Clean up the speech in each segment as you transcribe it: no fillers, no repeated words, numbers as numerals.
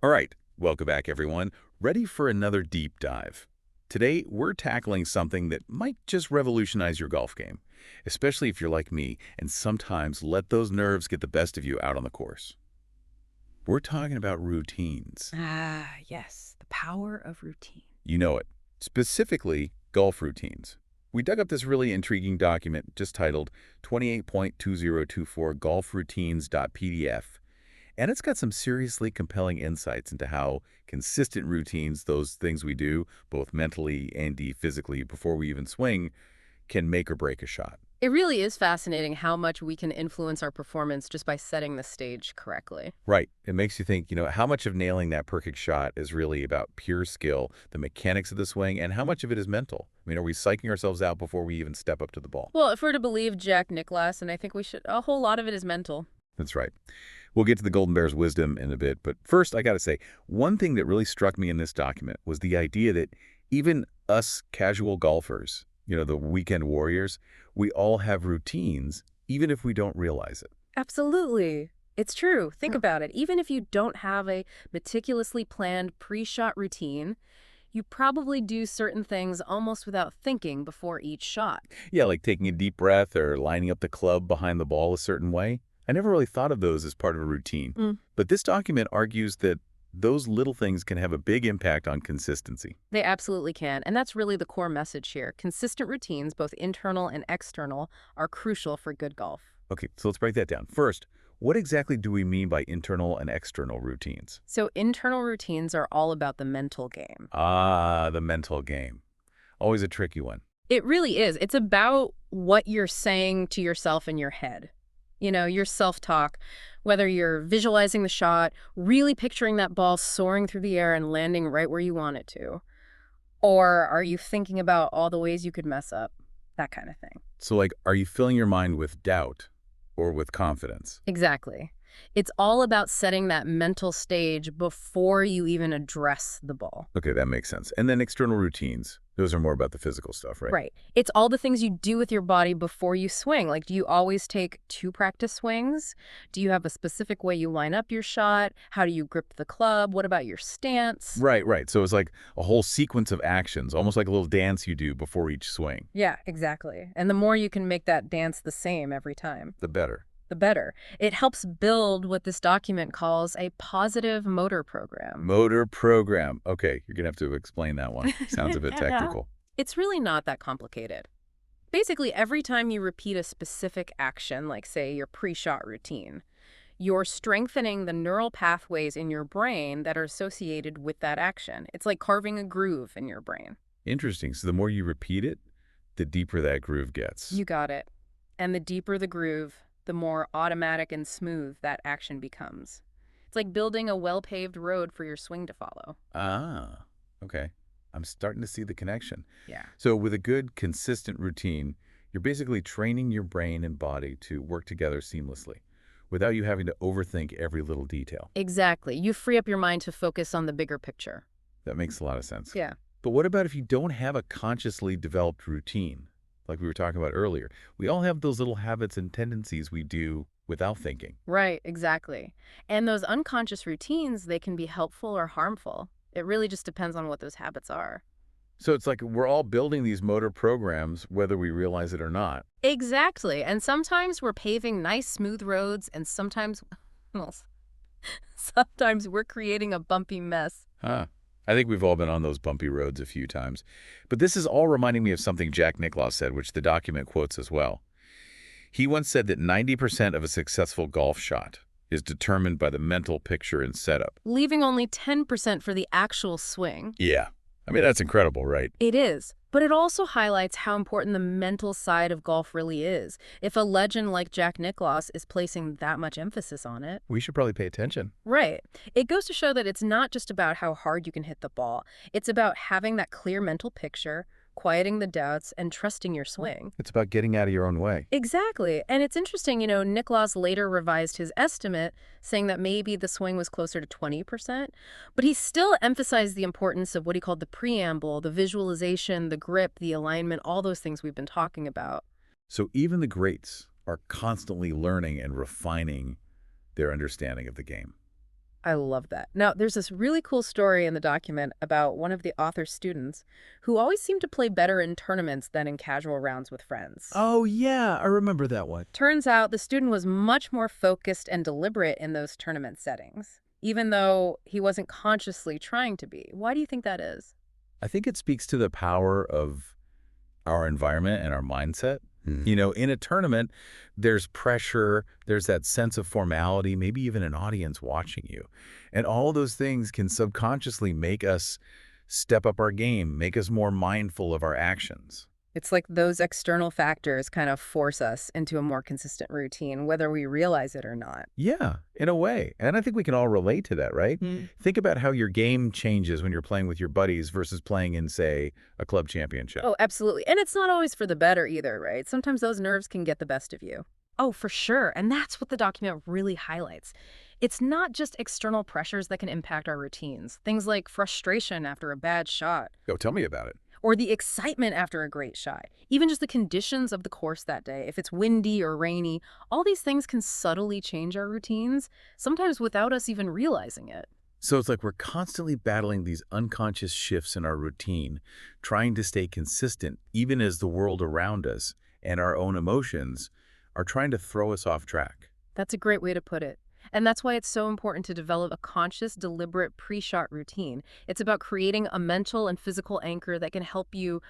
All right, welcome back everyone. Ready for another deep dive. Today, we're tackling something that might just revolutionize your golf game, especially if you're like me and sometimes let those nerves get the best of you out on the course. We're talking about routines. Ah, yes, the power of routine. You know it. Specifically, golf routines. We dug up this really intriguing document just titled 28.2024 Golf Routines.pdf. And it's got some seriously compelling insights into how consistent routines, those things we do, both mentally and physically before we even swing, can make or break a shot. It really is fascinating how much we can influence our performance just by setting the stage correctly. Right. It makes you think, how much of nailing that perfect shot is really about pure skill, the mechanics of the swing, and how much of it is mental? I mean, are we psyching ourselves out before we even step up to the ball? Well, if we're to believe Jack Nicklaus, and I think we should, a whole lot of it is mental. That's right. We'll get to the Golden Bear's wisdom in a bit, but first I got to say, one thing that really struck me in this document was the idea that even us casual golfers, the weekend warriors, we all have routines, even if we don't realize it. Absolutely. It's true. Think about it. Even if you don't have a meticulously planned pre-shot routine, you probably do certain things almost without thinking before each shot. Yeah, like taking a deep breath or lining up the club behind the ball a certain way. I never really thought of those as part of a routine. But this document argues that those little things can have a big impact on consistency. They absolutely can, and that's really the core message here. Consistent routines, both internal and external, are crucial for good golf. Okay, so let's break that down. First, what exactly do we mean by internal and external routines? So internal routines are all about the mental game. Ah, the mental game. Always a tricky one. It really is. It's about what you're saying to yourself in your head. Your self-talk, whether you're visualizing the shot, really picturing that ball soaring through the air and landing right where you want it to. Or are you thinking about all the ways you could mess up? That kind of thing. So, like, are you filling your mind with doubt or with confidence? Exactly. It's all about setting that mental stage before you even address the ball. Okay, that makes sense. And then external routines. Those are more about the physical stuff, right? Right. It's all the things you do with your body before you swing. Like, do you always take 2 practice swings? Do you have a specific way you line up your shot? How do you grip the club? What about your stance? Right, right. So it's like a whole sequence of actions, almost like a little dance you do before each swing. Yeah, exactly. And the more you can make that dance the same every time, The better. the better. It helps build what this document calls a positive motor program. Motor program. Okay, you're going to have to explain that one. Sounds a bit technical. It's really not that complicated. Basically, every time you repeat a specific action, like, say, your pre-shot routine, you're strengthening the neural pathways in your brain that are associated with that action. It's like carving a groove in your brain. Interesting. So the more you repeat it, the deeper that groove gets. You got it. And the deeper the groove, the more automatic and smooth that action becomes. It's like building a well-paved road for your swing to follow. Ah, okay. I'm starting to see the connection. Yeah. So with a good, consistent routine, you're basically training your brain and body to work together seamlessly without you having to overthink every little detail. Exactly. You free up your mind to focus on the bigger picture. That makes a lot of sense. Yeah. But what about if you don't have a consciously developed routine, like we were talking about earlier? We all have those little habits and tendencies we do without thinking. Right, exactly. And those unconscious routines, they can be helpful or harmful. It really just depends on what those habits are. So it's like we're all building these motor programs, whether we realize it or not. Exactly. And sometimes we're paving nice, smooth roads, and sometimes, well, sometimes we're creating a bumpy mess. Huh. I think we've all been on those bumpy roads a few times. But this is all reminding me of something Jack Nicklaus said, which the document quotes as well. He once said that 90% of a successful golf shot is determined by the mental picture and setup. Leaving only 10% for the actual swing. Yeah. I mean, that's incredible, right? It is. But it also highlights how important the mental side of golf really is. If a legend like Jack Nicklaus is placing that much emphasis on it. We should probably pay attention. Right. It goes to show that it's not just about how hard you can hit the ball. It's about having that clear mental picture, quieting the doubts, and trusting your swing. It's about getting out of your own way. Exactly. And it's interesting, Nicklaus later revised his estimate, saying that maybe the swing was closer to 20%, but he still emphasized the importance of what he called the preamble, the visualization, the grip, the alignment, all those things we've been talking about. So even the greats are constantly learning and refining their understanding of the game. I love that. Now, there's this really cool story in the document about one of the author's students who always seemed to play better in tournaments than in casual rounds with friends. Oh, yeah, I remember that one. Turns out the student was much more focused and deliberate in those tournament settings, even though he wasn't consciously trying to be. Why do you think that is? I think it speaks to the power of our environment and our mindset. Hmm. You know, in a tournament, there's pressure, there's that sense of formality, maybe even an audience watching you. And all those things can subconsciously make us step up our game, make us more mindful of our actions. It's like those external factors kind of force us into a more consistent routine, whether we realize it or not. Yeah, in a way. And I think we can all relate to that, right? Think about how your game changes when you're playing with your buddies versus playing in, say, a club championship. Oh, absolutely. And it's not always for the better either, right? Sometimes those nerves can get the best of you. Oh, for sure. And that's what the document really highlights. It's not just external pressures that can impact our routines. Things like frustration after a bad shot, Go tell me about it. or the excitement after a great shot. Even just the conditions of the course that day, if it's windy or rainy, all these things can subtly change our routines, sometimes without us even realizing it. So it's like we're constantly battling these unconscious shifts in our routine, trying to stay consistent even as the world around us and our own emotions are trying to throw us off track. That's a great way to put it. And that's why it's so important to develop a conscious, deliberate pre-shot routine. It's about creating a mental and physical anchor that can help you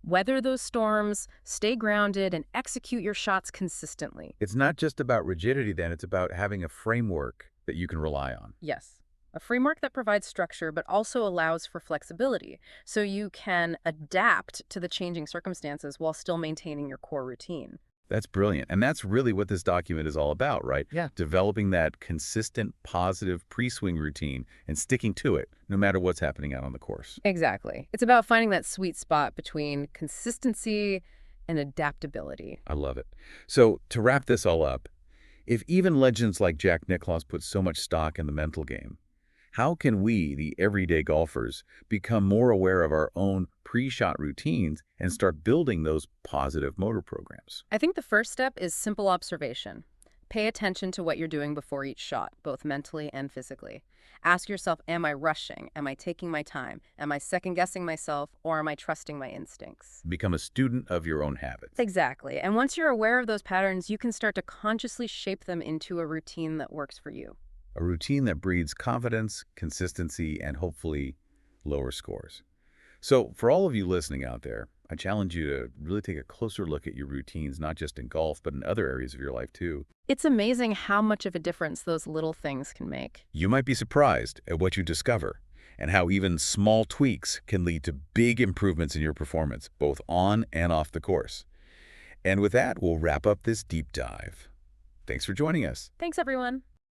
weather those storms, stay grounded, and execute your shots consistently. It's not just about rigidity then, it's about having a framework that you can rely on. Yes. A framework that provides structure but also allows for flexibility, so you can adapt to the changing circumstances while still maintaining your core routine. That's brilliant. And that's really what this document is all about, right? Yeah. Developing that consistent, positive pre-swing routine and sticking to it no matter what's happening out on the course. Exactly. It's about finding that sweet spot between consistency and adaptability. I love it. So to wrap this all up, if even legends like Jack Nicklaus put so much stock in the mental game, how can we, the everyday golfers, become more aware of our own pre-shot routines and start building those positive motor programs? I think the first step is simple observation. Pay attention to what you're doing before each shot, both mentally and physically. Ask yourself, am I rushing? Am I taking my time? Am I second-guessing myself, or am I trusting my instincts? Become a student of your own habits. Exactly. And once you're aware of those patterns, you can start to consciously shape them into a routine that works for you. A routine that breeds confidence, consistency, and hopefully lower scores. So for all of you listening out there, I challenge you to really take a closer look at your routines, not just in golf, but in other areas of your life too. It's amazing how much of a difference those little things can make. You might be surprised at what you discover and how even small tweaks can lead to big improvements in your performance, both on and off the course. And with that, we'll wrap up this deep dive. Thanks for joining us. Thanks, everyone.